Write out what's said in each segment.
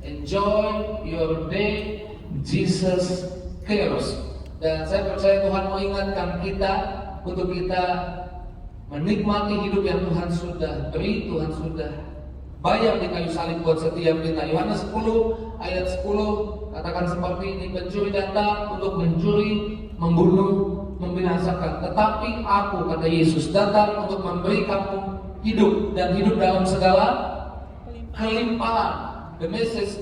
Enjoy your day, Jesus cares. Dan saya percaya Tuhan mengingatkan kita untuk kita menikmati hidup yang Tuhan sudah beri, Tuhan sudah bayar di kayu salib buat setiap kita. Yohanes 10 ayat 10 katakan seperti ini, pencuri datang untuk mencuri, membunuh, membinasakan. Tetapi aku, kata Yesus, datang untuk memberi kamu hidup, dan hidup dalam segala kelimpahan. The message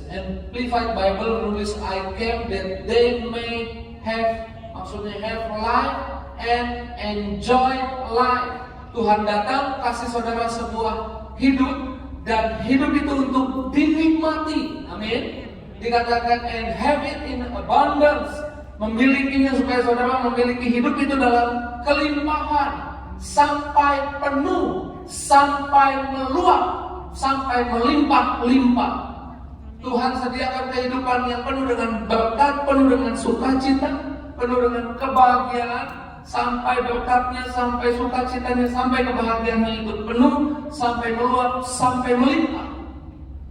Amplified Bible nulis, I came that they may have, maksudnya have life and enjoy life. Tuhan datang kasih saudara sebuah hidup, dan hidup itu untuk dinikmati. Amin. Dikatakan and have it in abundance, memilikinya supaya saudara memiliki hidup itu dalam kelimpahan, sampai penuh, sampai meluap, sampai melimpah-limpah. Tuhan sediakan kehidupan yang penuh dengan berkat, penuh dengan sukacita, penuh dengan kebahagiaan, sampai berkatnya, sampai sukacitanya, sampai kebahagiaannya itu penuh, sampai meluap, sampai melimpah.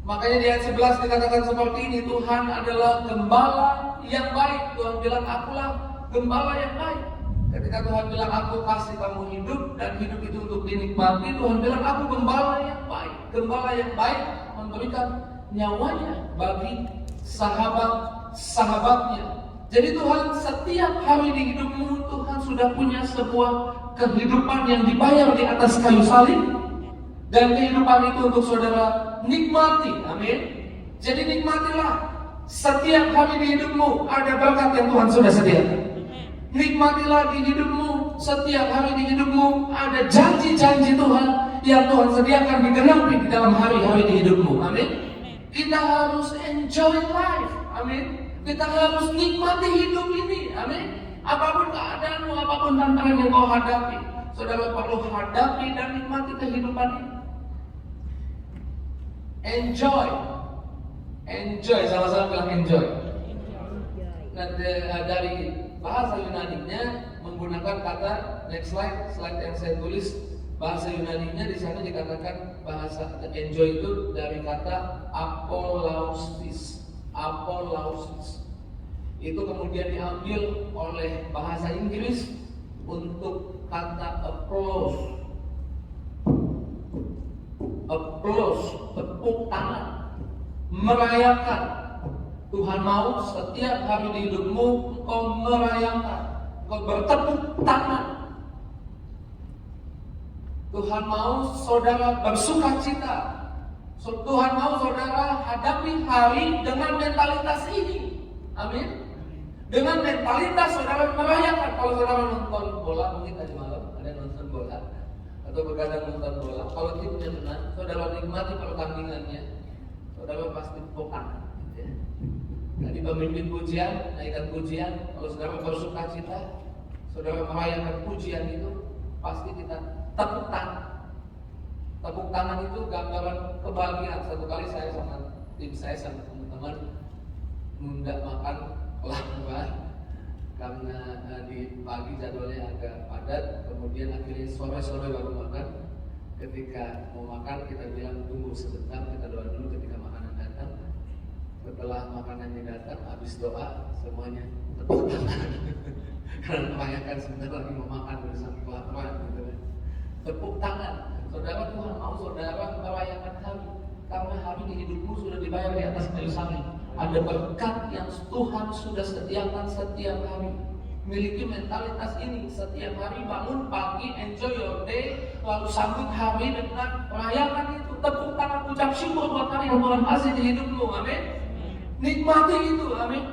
Makanya di ayat 11 dikatakan seperti ini, Tuhan adalah gembala yang baik. Tuhan bilang, akulah gembala yang baik. Ketika Tuhan bilang, aku kasih kamu hidup, dan hidup itu untuk dinikmati, Tuhan bilang, aku gembala yang baik. Gembala yang baik memberikan nyawanya bagi sahabat-sahabatnya. Jadi Tuhan setiap hari di hidupmu, Tuhan sudah punya sebuah kehidupan yang dibayar di atas kayu salib. Dan kehidupan itu untuk saudara nikmati. Amin. Jadi nikmatilah setiap hari di hidupmu ada berkat yang Tuhan sudah sediakan. Nikmatilah di hidupmu, setiap hari di hidupmu ada janji-janji Tuhan yang Tuhan sediakan digenapi di dalam hari-hari di hidupmu. Amin. Kita harus enjoy life. Amin. Kita harus nikmati hidup ini. Amin. Apapun keadaanmu, apapun tantangan yang kau hadapi, saudara perlu hadapi dan nikmati kehidupan ini. Enjoy. Sama-sama bilang enjoy. Nah, dari bahasa Yunaninya menggunakan kata, next slide yang saya tulis, bahasa Yunaninya di sana dikatakan bahasa enjoy itu dari kata apolausis. Itu kemudian diambil oleh bahasa Inggris untuk kata applause, tepuk tangan, merayakan. Tuhan mau setiap hari di hidupmu engkau merayakan, engkau bertepuk tangan. Tuhan mau saudara bersukacita. Tuhan mau saudara hadapi hari dengan mentalitas ini. Amin. Dengan mentalitas saudara merayakan. Kalau saudara nonton bola, mungkin tadi malam ada nonton bola atau begadang nonton bola, kalau timnya menang, saudara nikmati pertandingannya, saudara pasti tepuk tangan. Tadi pemimpin pujian, naikkan pujian, kalau saudara bersukacita, saudara merayakan pujian itu, pasti kita tepuk tangan. Tepuk tangan itu gambaran kebahagiaan. Satu kali saya sama tim saya sama teman-teman nunda makan kelamaan karena di pagi jadwalnya agak padat, kemudian akhirnya sore baru makan. Ketika mau makan kita bilang tunggu sebentar, kita doa dulu ketika makanan datang. Setelah makanannya datang, habis doa semuanya tepuk tangan karena merayakan sebentar lagi mau makan bersama kelaparan gitu kan. Tepuk tangan. Saudara, Tuhan mau saudara merayakan hari, karena hari di hidupmu sudah dibayar di atas kayu salib. Ada berkat yang Tuhan sudah sediakan setiap hari. Miliki mentalitas ini, setiap hari bangun pagi, enjoy your day, lalu sambut hari dengan merayakan itu. Tepuk tangan, ucap syukur buat hari yang Tuhan kasih di hidupmu. Amin. Nikmati itu. Amin.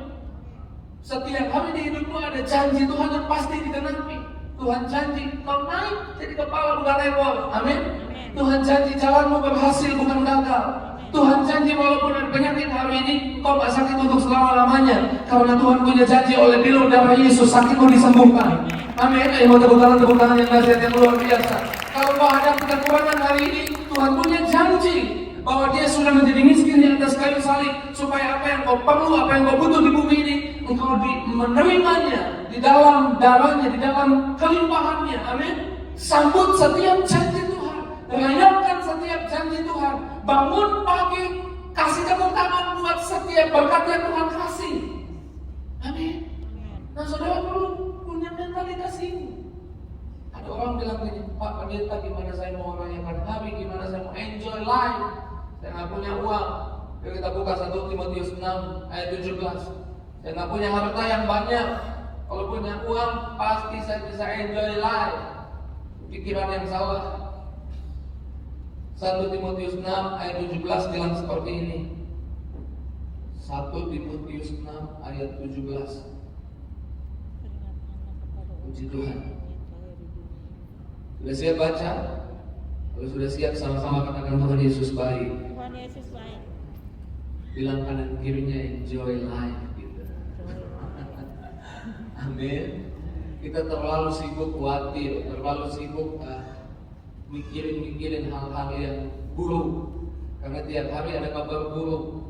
Setiap hari di hidupmu ada janji Tuhan yang pasti digenapi. Tuhan janji kau naik jadi kepala bukan ekor. Amin. Tuhan janji jalanmu berhasil bukan gagal. Tuhan janji walaupun ada penyakit hari ini, kau gak sakit untuk selama-lamanya, karena Tuhan punya janji oleh bilur darah Yesus sakitmu disembuhkan. Amin. Mau tepuk tangan yang nasihat yang luar biasa. Kalau kau hadapi kekurangan hari ini, Tuhan punya janji bahwa Dia sudah menjadi miskin di atas kayu salib, supaya apa yang kau perlu, apa yang kau butuh di bumi ini, engkau menerimanya di dalam darahnya, di dalam kelimpahannya. Amin. Sambut setiap janji Tuhan, rayakan setiap janji Tuhan. Bangun pagi, kasih kamu setiap berkat yang Tuhan kasih. Amin. Nah, saudara perlu punya mentalitas ini. Ada orang bilang gini, Pak Pendeta, gimana saya mau merayakan hari, gimana saya mau enjoy life, saya nggak punya uang. Yuk kita buka 1 Timotius 6 ayat 17. Saya nggak punya harta yang banyak. Kalau punya uang pasti saya bisa enjoy life. Pikiran yang salah. 1 Timotius 6 ayat 17 bilang seperti ini. 1 Timotius 6 ayat 17. Puji Tuhan. Sudah siap baca? Kalau sudah siap, sama-sama katakan Tuhan Yesus baik. Tuhan Yesus baik. Bilang kanan kirinya enjoy life gitu. Amin. Kita terlalu sibuk khawatir, terlalu sibuk mikirin hal-hal yang buruk. Karena tiap hari ada kabar buruk.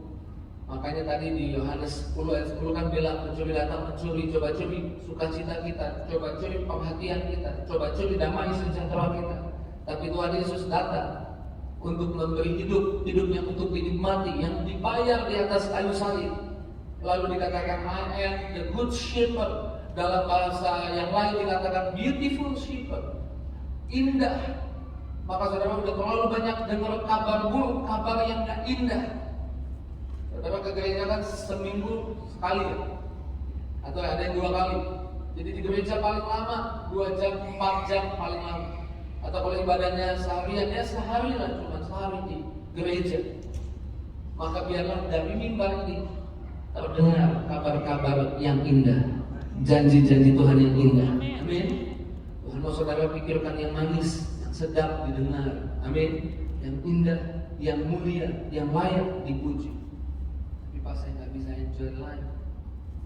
Makanya tadi di Yohanes 10 ayat 10 kan bilang, mencuri datang mencuri, coba curi sukacita kita, coba curi perhatian kita, coba curi damai sejahtera kita. Tapi Tuhan Yesus datang untuk memberi hidupnya untuk dinikmati, yang dibayar di atas kayu salib. Lalu dikatakan I am the good shepherd. Dalam bahasa yang lain dikatakan beautiful shepherd, indah. Maka saudara sudah terlalu banyak dengar kabar buruk, kabar yang gak indah. Saudara ke gereja kan seminggu sekali ya? Atau ada yang 2 kali. Jadi di gereja paling lama 2 jam, 4 jam paling lama. Atau kalau ibadahnya seharian, ya sehari lah, cuma sehari di gereja. Maka biarlah dari mimbar ini terdengar kabar-kabar yang indah, janji-janji Tuhan yang indah. Amin. Tuhan mau saudara pikirkan yang manis, yang sedap didengar. Amin. Yang indah, yang mulia, yang layak dipuji. Pak, saya nggak bisa enjoy life,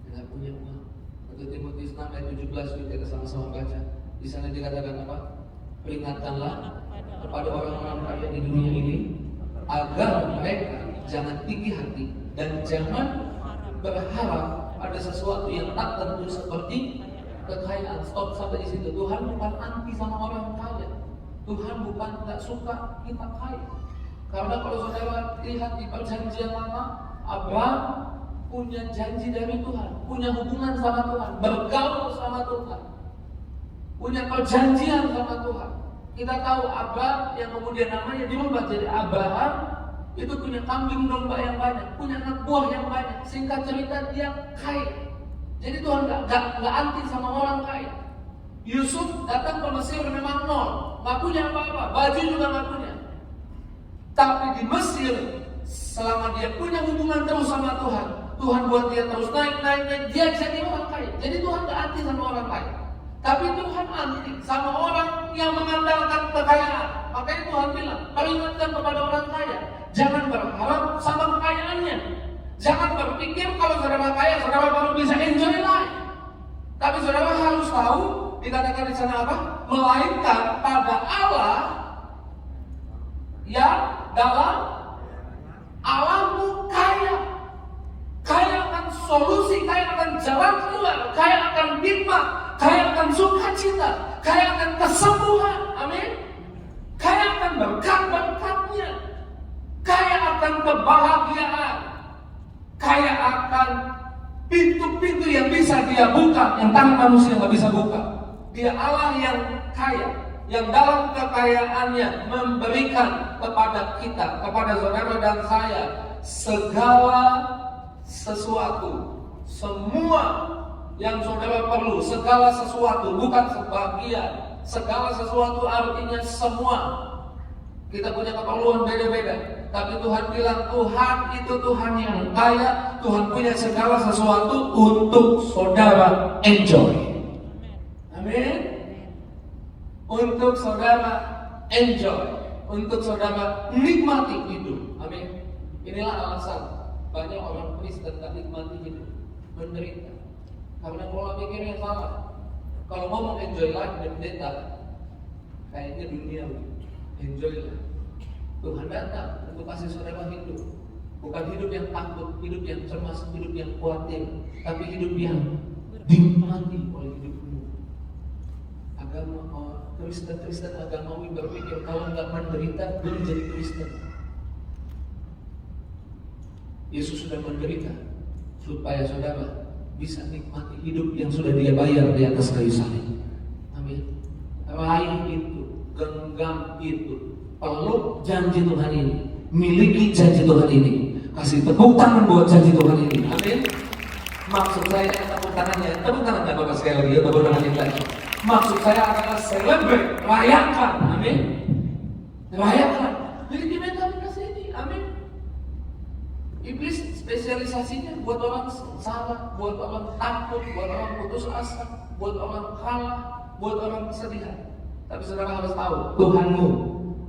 nggak punya uang. 1 Timotius 6 ayat 17 kita sama-sama baca. Di sana dikatakan apa? Peringatkanlah kepada orang-orang kaya di dunia ini agar mereka jangan tinggi hati dan jangan berharap pada sesuatu yang tak tentu seperti kekayaan. Stop sampai di situ. Tuhan bukan anti sama orang kaya. Tuhan bukan nggak suka kita kaya. Karena kalau saudara lihat di perjanjian lama, Abraham punya janji dari Tuhan, punya hubungan sama Tuhan, bergaul sama Tuhan, punya perjanjian sama Tuhan. Kita tahu Abraham yang kemudian namanya dirubah jadi Abraham, itu punya kambing domba yang banyak, punya anak buah yang banyak. Singkat cerita dia kaya. Jadi Tuhan nggak anti sama orang kaya. Yusuf datang ke Mesir memang nol, nggak punya apa-apa, baju juga nggak punya. Tapi di Mesir, selama dia punya hubungan terus sama Tuhan, Tuhan buat dia terus naik, dia jadi orang kaya. Jadi Tuhan gak anti sama orang kaya. Tapi Tuhan anti sama orang yang mengandalkan kekayaan. Makanya Tuhan bilang, peringatkan kepada orang kaya, jangan berharap sama kekayaannya. Jangan berpikir kalau saudara kaya, saudara baru bisa enjoy life. Tapi saudara harus tahu, dikatakan di sana apa? Melainkan pada Allah yang dalam Allahmu kaya akan solusi, kaya akan jalan keluar, kaya akan nikmat, kaya akan sukacita, kaya akan kesembuhan, amin. Kaya akan berkat-berkatnya, kaya akan kebahagiaan, kaya akan pintu-pintu yang bisa dia buka, yang tangan manusia nggak bisa buka. Dia Allah yang kaya, yang dalam kekayaannya memberikan kepada kita, kepada saudara dan saya, segala sesuatu, semua yang saudara perlu, segala sesuatu, bukan sebagian. Segala sesuatu artinya semua. Kita punya keperluan beda-beda, tapi Tuhan bilang Tuhan itu Tuhan yang kaya. Tuhan punya segala sesuatu untuk saudara enjoy. Amin. Untuk saudara enjoy, untuk saudara nikmati hidup. Amin. Inilah alasan banyak orang Kristen tak nikmati hidup, menderita. Karena pola pikirnya salah. Kalau ngomong enjoy life dan pendeta, kayaknya dunia enjoy life. Tuhan datang untuk kasih saudara hidup, bukan hidup yang takut, hidup yang cemas, hidup yang khawatir, tapi hidup yang dinikmati oleh hidup penuh. Agama Kristen agamawi berpikir kalau nggak menderita belum jadi Kristen. Yesus sudah menderita supaya saudara bisa nikmati hidup yang sudah Dia bayar di atas kayu salib. Amin. Raih itu, genggam itu, peluk janji Tuhan ini, miliki janji Tuhan ini, kasih tepuk tangan buat janji Tuhan ini. Amin. Maksud saya tepuk tangannya, tepuk tangan nggak Bapak sekali lagi, tepuk tangan yang lagi. Maksud saya adalah celebrate, rayakan. Amin. Rayakan. Miliki mentalitas ini. Amin. Iblis spesialisasinya buat orang salah, buat orang takut, buat orang putus asa, buat orang kalah, buat orang kesedihan. Tapi saudara harus tahu, Tuhanmu,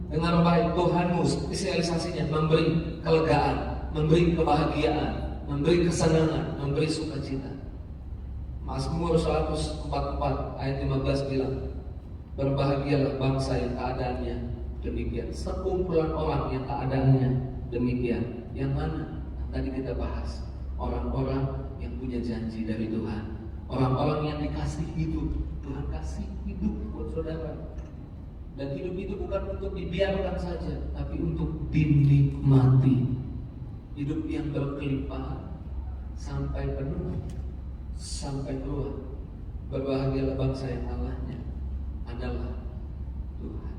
dengar baik, Tuhanmu spesialisasinya memberi kelegaan, memberi kebahagiaan, memberi kesenangan, memberi sukacita. Mazmur 144 ayat 15 bilang, berbahagialah bangsa yang keadaannya demikian, sekumpulan orang yang keadaannya demikian. Yang mana? Tadi kita bahas, orang-orang yang punya janji dari Tuhan, orang-orang yang dikasih hidup. Tuhan kasih hidup buat saudara, dan hidup itu bukan untuk dibiarkan saja, tapi untuk dinikmati. Hidup yang berkelimpahan sampai penuh, sampai keluar. Berbahagialah bangsa yang Allahnya adalah Tuhan.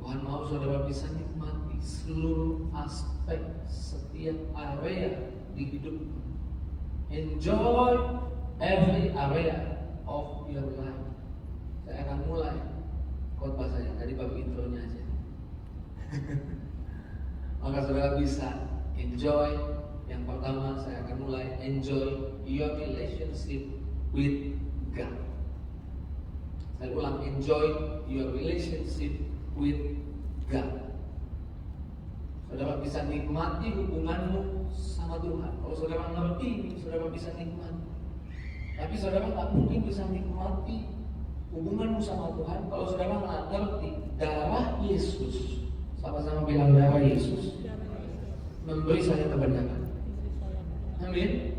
Tuhan mau saudara bisa nikmati seluruh aspek, setiap area di hidup. Enjoy every area of your life. Saya akan mulai khotbah saya, tadi baru intronya aja. Maka saudara bisa enjoy. Yang pertama saya akan mulai enjoy your relationship with God. Saya ulang, enjoy your relationship with God. Saudara bisa nikmati hubunganmu sama Tuhan. Kalau saudara ngerti ini, saudara bisa nikmati. Tapi saudara tak mungkin bisa nikmati hubunganmu sama Tuhan kalau saudara nggak ngerti darah Yesus. Sama-sama bilang darah Yesus memberi saya kebenaran. Amin.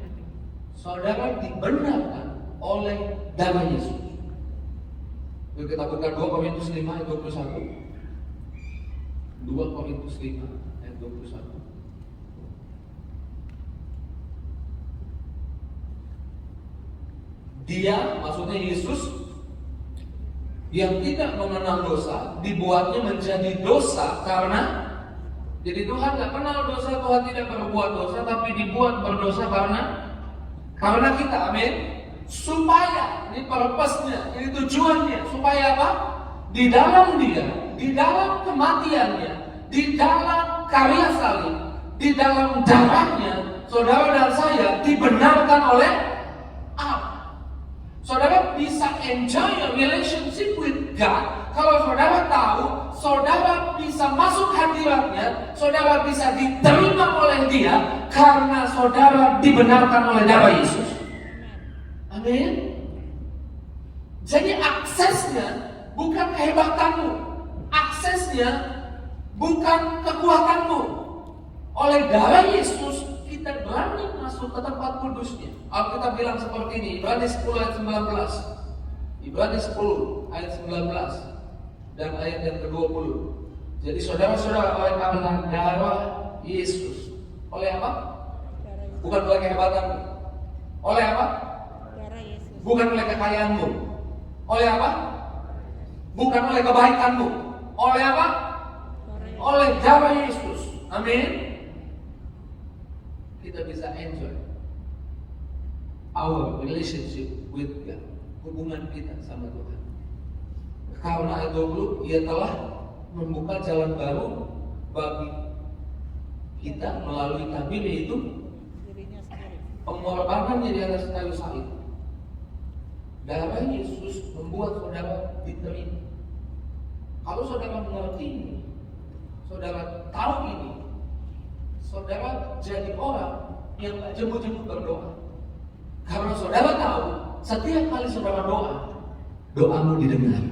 Saudara dibenarkan oleh darah Yesus. Yuk kita buka 2 Korintus 5 ayat 21. 2 Korintus 5 ayat 21. Dia, maksudnya Yesus, yang tidak mengenal dosa, dibuatnya menjadi dosa karena, jadi Tuhan gak kenal dosa, Tuhan tidak berbuat dosa, tapi dibuat berdosa karena kita. Amin. Supaya, ini purpose-nya, ini tujuannya, supaya apa? Di dalam Dia, di dalam kematiannya, di dalam karya salib, di dalam darahnya, saudara dan saya dibenarkan oleh Allah. Saudara bisa enjoy a relationship with God kalau saudara tahu, saudara bisa masuk hadiratnya, saudara bisa diterima oleh Dia karena saudara dibenarkan oleh darah Yesus. Amin. Jadi aksesnya bukan kehebatanmu, aksesnya bukan kekuatanmu. Oleh darah Yesus kita berani masuk ke tempat kudusnya. Alkitab bilang seperti ini, Ibrani 10 ayat 19. Ibrani 10 ayat 19 dan ayat yang ke-20. Jadi saudara-saudara, oleh karena darah Yesus, oleh apa? Bukan oleh kehebatanmu. Oleh apa? Bukan oleh kekayaanmu. Oleh apa? Bukan oleh kebaikanmu. Oleh apa? Oleh darah Yesus. Amin. Kita bisa enjoy our relationship with God, hubungan kita sama Tuhan. Karena ayat 20, Ia telah membuka jalan baru bagi kita melalui tabir, yaitu pengorbanannya di atas kayu salib. Darah Yesus membuat saudara diterima. Kalau saudara mengerti ini, saudara tahu ini, saudara jadi orang yang gak jemu-jemu berdoa. Karena saudara tahu, setiap kali saudara doa, doamu didengar.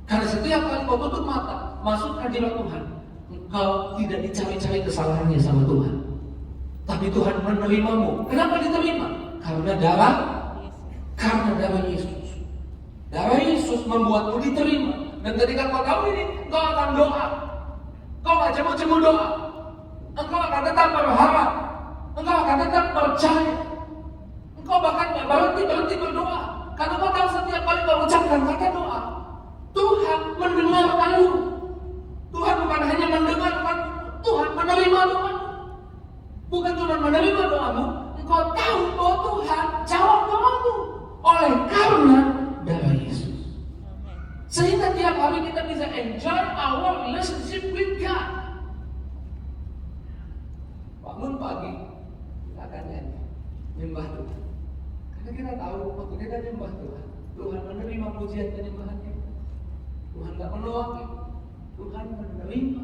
Karena setiap kali kau tutup mata, masuk hadirat Tuhan, engkau tidak dicari-cari kesalahannya sama Tuhan, tapi Tuhan menerimamu. Kenapa diterima? Karena darah Yesus. Darah Yesus membuatmu diterima. Dan ketika kau tahu ini, kau akan doa. Kau gak jemu-jemu doa. Engkau akan tetap berharap percaya. Engkau bahkan gak berhenti berdoa. Karena kau tahu setiap kali kau ucapkan kata doa, Tuhan mendengarkanmu. Tuhan bukan hanya mendengarkan, Tuhan menerima doamu. Bukan cuma menerima doamu, engkau tahu bahwa Tuhan jawab doamu oleh karena darah Yesus. Sehingga tiap hari kita bisa enjoy our relationship with God. Bangun pagi, kita akan nyembah Tuhan. Karena kita tahu waktu kita nyembah Tuhan, Tuhan menerima pujian penyembahan kita. Tuhan gak menolak kita, Tuhan menerima.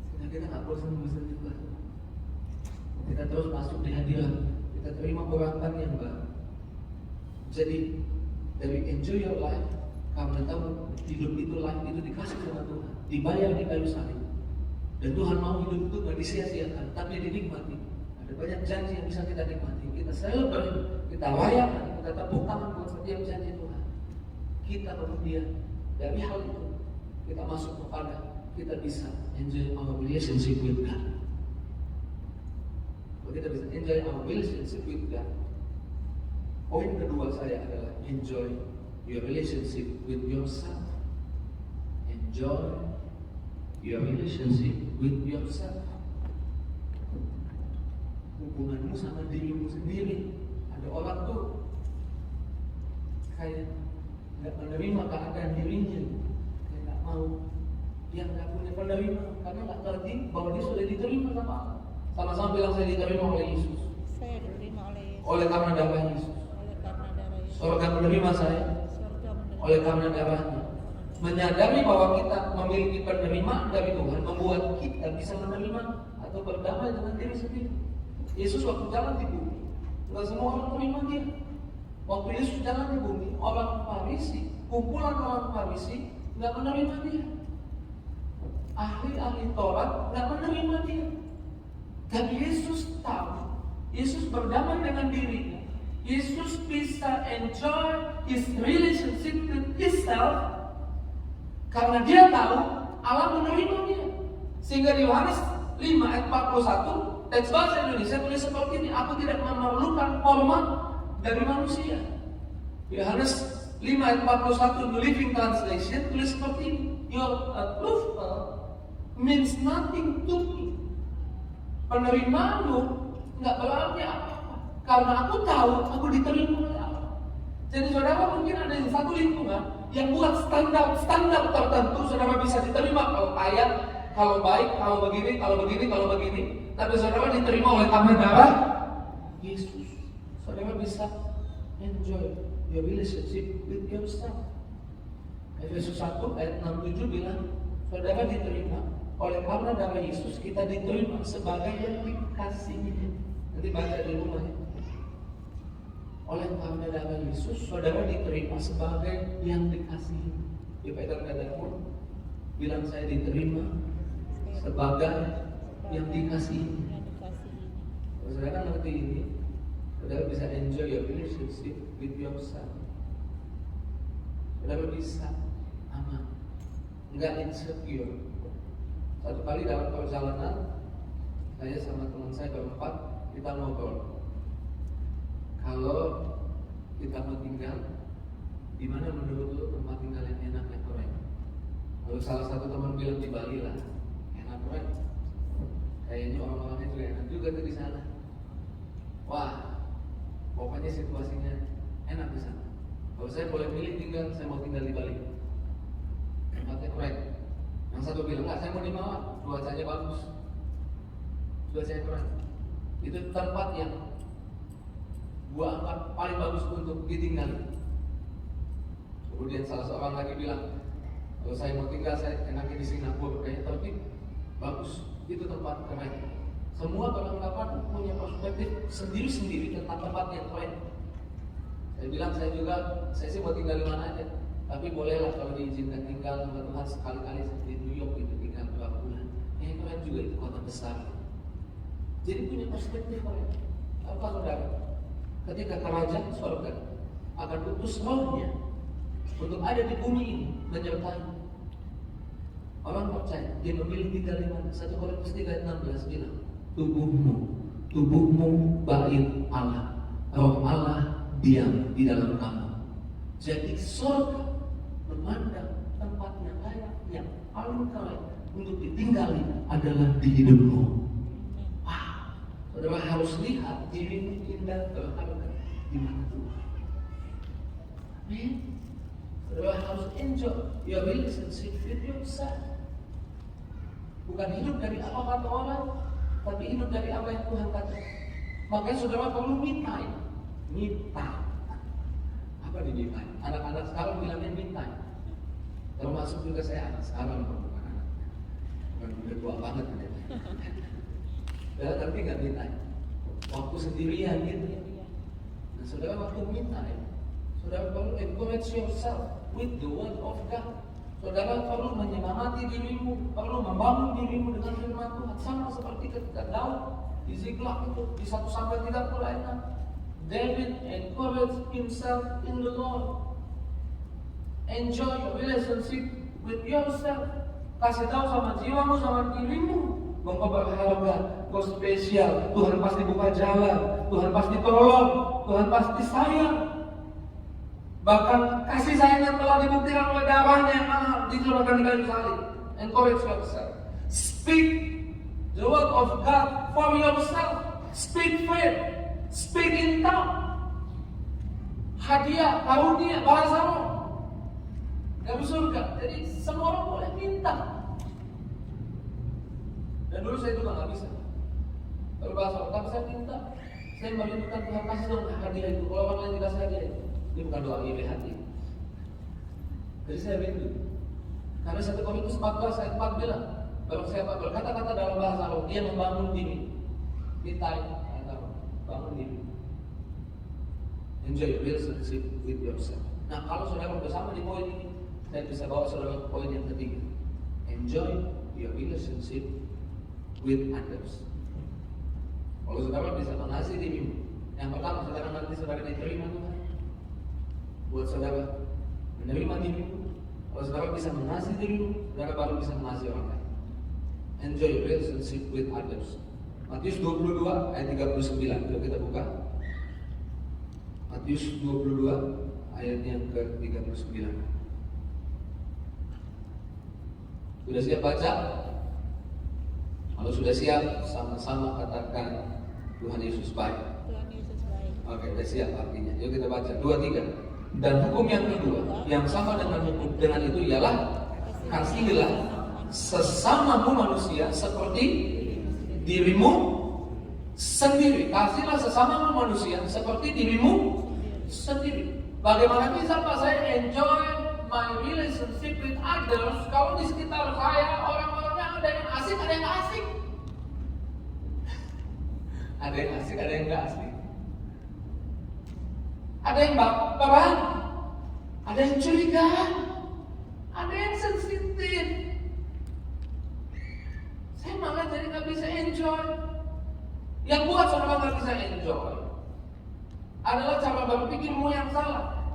Sehingga kita gak bosan-bosan nyembah. Kita terus masuk di hadirat, kita terima perangkat yang baru. Jadi dari enjoy your life, karena tahu hidup itu life itu dikasih sama Tuhan, dibayar di kayu salib. Dan Tuhan mau hidup itu gak disia-siakan, tapi dinikmati. Ada banyak janji yang bisa kita nikmati. Kita celebrate, kita rayakan, kita tepuk tangan buat setiap janji Tuhan. Kita kemudian dari hal itu kita masuk kepada kita bisa enjoy our relationship with God. Kita bisa enjoy our relationship with God. Poin kedua saya adalah enjoy your relationship with yourself. Enjoy your relationship with yourself. Hubunganmu sama dirimu sendiri. Ada orang tuh kayak nggak menerima keadaan dirinya, kayak nggak mau, dia nggak punya penerima karena nggak ngerti bahwa dia sudah diterima sama Allah. Sama-sama bilang saya diterima oleh Yesus. Saya diterima oleh Yesus. Oleh karena darah Yesus. Oleh karena darah Yesus. Surga menerima saya. Surga menerima. Oleh karena darahnya. Menyadari bahwa kita memiliki penerimaan dari Tuhan membuat kita bisa menerima atau berdamai dengan diri sendiri. Yesus waktu jalan di bumi, nggak semua orang terima dia. Waktu Yesus jalan di bumi, orang Farisi, kumpulan orang Farisi nggak menerima dia. Ahli-ahli Taurat nggak menerima dia. Dan Yesus tahu, Yesus berdamai dengan dirinya. Yesus bisa enjoy his relationship with himself karena dia tahu Allah menerima dia. Sehingga di Yohanes 5 ayat 41, teks bahasa Indonesia tulis seperti ini, aku tidak memerlukan hormat dari manusia. Yohanes 5 ayat 41 New Living Translation tulis seperti ini, your approval means nothing to me. Penerimaanmu nggak berarti apa-apa karena aku tahu aku diterima oleh Allah. Jadi saudara mungkin ada yang satu lingkungan yang buat standar tertentu saudara bisa diterima kalau kaya, kalau baik, kalau begini. Tapi saudara diterima oleh karena darah Yesus. Saudara bisa enjoy your relationship with yourself. Efesus 1 ayat 67 bilang saudara diterima oleh karena darah Yesus, kita diterima sebagai yang dikasihi. Nanti baca di rumah ya. Oleh karena darah Yesus, saudara diterima sebagai yang dikasihi. Ya Peter katakan, bilang saya diterima sebagai yang dikasihi. Kalau saudara ngerti ini, saudara bisa enjoy your relationship with yourself. Saudara bisa aman, enggak insecure. Satu kali dalam perjalanan, saya sama teman saya berempat, kita ngobrol. Kalau kita mau tinggal, di mana menurut lu tempat tinggal yang enak yang keren? Lalu salah satu teman bilang di Bali lah, enak keren. Kayaknya orang-orangnya juga enak juga tuh di sana. Wah, pokoknya situasinya enak di sana. Kalau saya boleh milih tinggal, saya mau tinggal di Bali. Tempatnya keren. Yang satu bilang, enggak, saya mau di Mawar, cuacanya bagus, cuacanya keren. Itu tempat yang gua anggap paling bagus untuk ditinggali. Kemudian salah seorang lagi bilang, kalau saya mau tinggal, saya enaknya di Singapura, kayaknya tapi bagus, itu tempat keren. Semua beranggapan punya perspektif sendiri-sendiri tentang tempat yang keren. Saya bilang, saya sih mau tinggal di mana aja. Tapi bolehlah kalau diizinkan tinggal sama Tuhan sekali-kali seperti New York itu tinggal berapa bulan. Yang keren juga itu kota besar. Jadi punya perspektif keren. Apa saudara? Ketika kerajaan surga akan utus rohnya untuk ada di bumi ini menyertai orang percaya, dia memilih tinggal di mana? 1 Korintus 3 ayat 16 bilang, tubuhmu bait Allah, roh Allah diam di dalam kamu. Jadi surga memandang tempat yang layak, yang paling layak untuk ditinggali adalah di hidupmu. Wow, saudara harus lihat dirimu indah berharga di mata Tuhan. Amin. Saudara harus enjoy your relationship with yourself. Bukan hidup dari apa kata orang, tapi hidup dari apa yang Tuhan katakan. Makanya saudara perlu me time. Me time. Apa nih me time? Anak-anak sekarang bilangnya me time. Termasuk juga saya anak sekarang, bukan anak. Bukan udah tua banget kan ya. Tapi nggak me time. Waktu sendirian gitu. Nah, saudara waktu me time, saudara perlu encourage yourself with the word of God. Saudara perlu menyemangati dirimu, perlu membangun dirimu dengan firman Tuhan. Sama seperti ketika Daud di Ziklag itu di 1 Samuel 36. David encouraged himself in the Lord. Enjoy your relationship with yourself. Kasih tahu sama jiwamu, sama dirimu, engkau berharga, engkau spesial. Tuhan pasti buka jalan, Tuhan pasti tolong, Tuhan pasti sayang. Bahkan kasih sayang yang telah dibuktikan oleh darahnya yang mahal dicurahkan di kayu salib. Encourage yourself. Speak the word of God for yourself. Speak faith. Speak in tongue. Hadiah, karunia, bahasa roh dari surga. Jadi semua orang boleh minta. Dan dulu saya juga nggak bisa berbahasa roh, tapi saya minta. Saya merindukan Tuhan, kasih dong hadiah itu. Kalau orang lain dikasih hadiah itu, ini bukan doa iri hati. Jadi saya rindu. Karena 1 Korintus 14 ayat 4 bilang, kalau siapa berkata-kata dalam bahasa roh, dia membangun diri. Kita bangun diri. Enjoy your relationship with yourself. Nah, kalau saudara bersama di poin ini, saya bisa bawa saudara ke poin yang ketiga. Enjoy your relationship with others. Kalau saudara bisa mengasihi dirimu, yang pertama saudara nanti saudara diterima Tuhan. Buat saudara menerima dirimu. Kalau saudara bisa mengasihi dirimu, saudara baru bisa mengasihi orang lain. Enjoy your relationship with others. Matius 22 ayat 39. Coba kita buka. Matius 22 ayat yang ke-39. Sudah siap baca? Kalau sudah siap, sama-sama katakan Tuhan Yesus baik. Tuhan Yesus baik. Oke, sudah siap artinya. Yuk kita baca 2, 3. Dan hukum yang kedua, yang sama dengan hukum dengan itu ialah kasihilah sesamamu manusia seperti dirimu sendiri. Kasihlah sesamamu manusia seperti dirimu sendiri. Bagaimana bisa Pak saya enjoy my relationship with others kalau di sekitar saya orang-orangnya ada yang asik, ada yang asik. Ada yang asik, ada yang gak asik. Ada yang baperan, ada yang curigaan, ada yang sensitif. Saya malah jadi gak bisa enjoy. Yang buat saudara gak bisa enjoy adalah cara berpikirmu yang salah.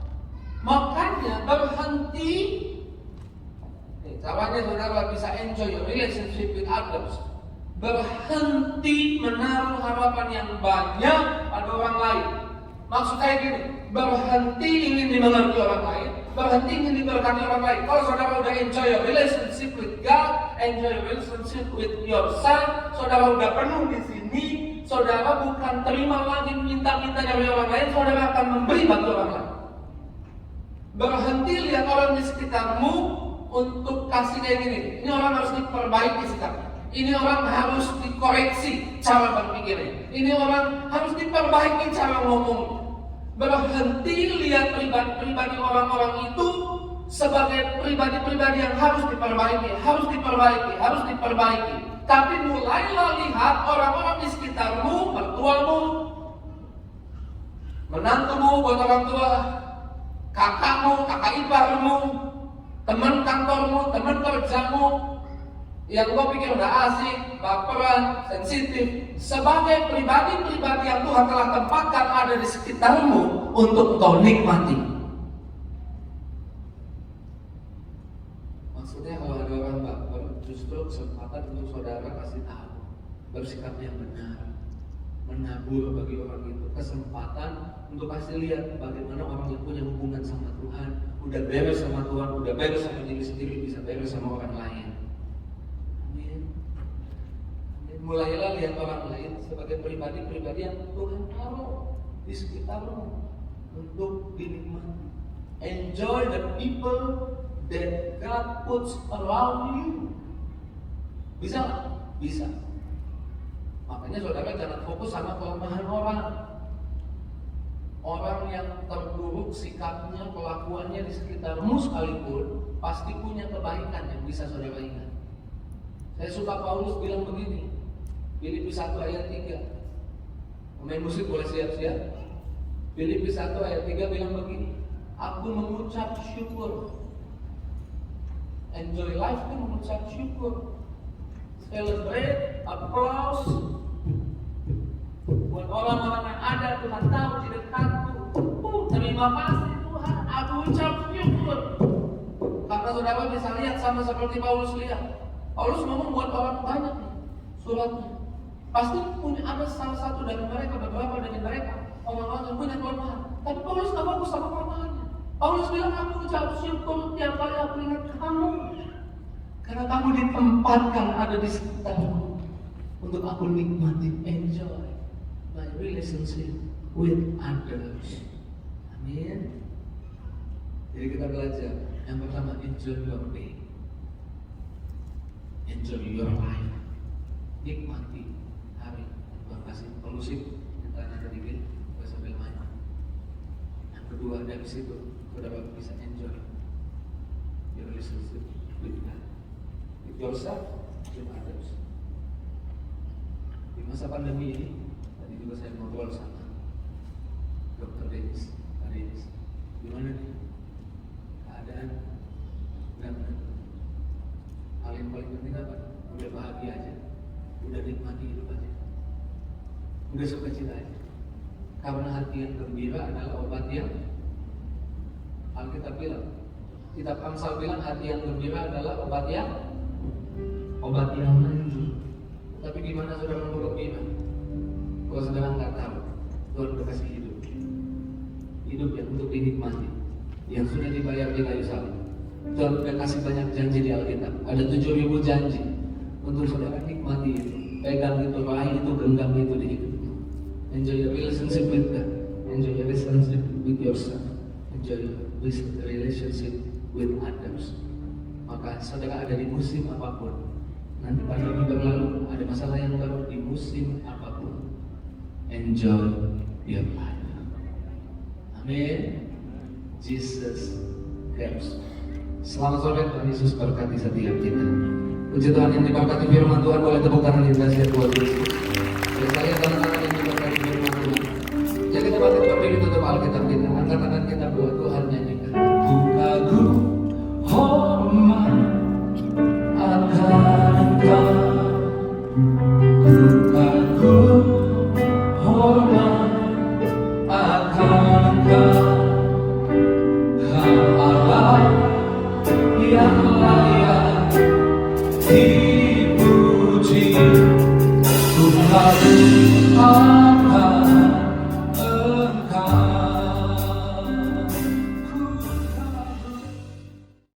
Makanya berhenti. Caranya saudara bisa enjoy your relationship with others. Berhenti menaruh harapan yang banyak pada orang lain. Maksud saya gini, berhenti ingin dimengerti orang lain, berhenti ingin diberkati orang lain. Kalau saudara udah enjoy your relationship with God, enjoy your relationship with yourself, saudara udah penuh di sini, saudara bukan terima lagi minta-minta dari orang lain, saudara akan memberi bantu orang lain. Berhenti lihat orang di sekitarmu untuk kasih kayak gini. Ini orang harus diperbaiki sikapnya. Ini orang harus dikoreksi cara berpikirnya. Ini orang harus diperbaiki cara ngomong. Berhenti lihat pribadi-pribadi orang-orang itu sebagai pribadi-pribadi yang harus diperbaiki, harus diperbaiki. Tapi mulailah lihat orang-orang di sekitarmu, mertuamu, menantumu buat orang tua, kakakmu, kakak iparmu, teman kantormu, teman kerjamu, yang kau pikir udah asik, baperan, sensitif, sebagai pribadi-pribadi yang Tuhan telah tempatkan ada di sekitarmu untuk kau nikmati. Maksudnya kalau ada orang baper, justru kesempatan untuk saudara kasih tahu bersikap yang benar, menabur bagi orang itu kesempatan untuk kasih lihat bagaimana orang yang punya hubungan sama Tuhan, udah beres sama Tuhan, udah beres sama diri sendiri, bisa beres sama orang lain. Amin. Mulailah lihat orang lain sebagai pribadi-pribadi yang Tuhan taruh di sekitarmu untuk dinikmati. Enjoy the people that God puts around you. Bisa nggak? Bisa. Makanya saudara jangan fokus sama kelemahan orang. Orang yang terburuk sikapnya, kelakuannya di sekitarmu sekalipun pasti punya kebaikan yang bisa saudara ingat. Saya suka Paulus bilang begini, Filipi 1 ayat 3. Pemain musik boleh siap-siap. Filipi 1 ayat 3 bilang begini, aku mengucap syukur. Enjoy life itu mengucap syukur. Celebrate, applause. Buat orang-orang yang ada, Tuhan tahu di dekatku. Terima kasih Tuhan, aku ucap syukur. Karena saudara bisa lihat sama seperti Paulus lihat. Paulus ngomong buat orang banyak nih suratnya. Pasti punya ada salah satu dari mereka, beberapa dari mereka orang-orang yang punya kelemahan. Tapi Paulus gak fokus sama kelemahannya. Paulus bilang, aku ucap syukur tiap kali aku ingat kamu. Karena kamu ditempatkan ada di sekitarku untuk aku nikmati, enjoy my relationship with others. Amin. Jadi kita belajar. Yang pertama, enjoy your day. Enjoy your life. Nikmati hari. Tuhan kasih kondusif. Kita ada dikit, kita sambil main. Yang kedua, dari situ saudara bisa enjoy your relationship with God, with yourself, with others. Di masa pandemi ini, tadi juga saya ngobrol sama Dr. Dennis, Pak Dennis. Gimana nih keadaan? Benar-benar hal yang paling penting apa? Udah bahagia aja, udah nikmati hidup aja, udah sukacita aja. Karena hati yang gembira adalah obat yang Alkitab bilang, kitab Amsal bilang hati yang gembira adalah obat yang manjur. Tapi gimana saudara mau gembira? Kalau saudara nggak tahu, Tuhan udah kasih hidup yang untuk dinikmati, yang sudah dibayar di kayu salib. Tuhan udah kasih banyak janji di Alkitab. Ada 7.000 janji untuk saudara nikmati itu, pegang itu, raih itu, genggam itu di hidupmu. Enjoy your relationship with God, enjoy your relationship with yourself, enjoy your relationship with others. Maka saudara ada di musim apapun, nanti pandemi berlalu, ada masalah yang baru di musim apapun, enjoy your life. Amin. Jesus cares. Selamat sore, Tuhan Yesus berkati setiap kita. Puji Tuhan yang diberkati firman Tuhan, boleh tepuk tangan yang dahsyat buat Yesus. Boleh saya tangan-tangan yang diberkati firman Tuhan. Jadi kita bangkit berdiri, tutup Alkitab kita, angkat tangan kita buat Tuhan nyanyi.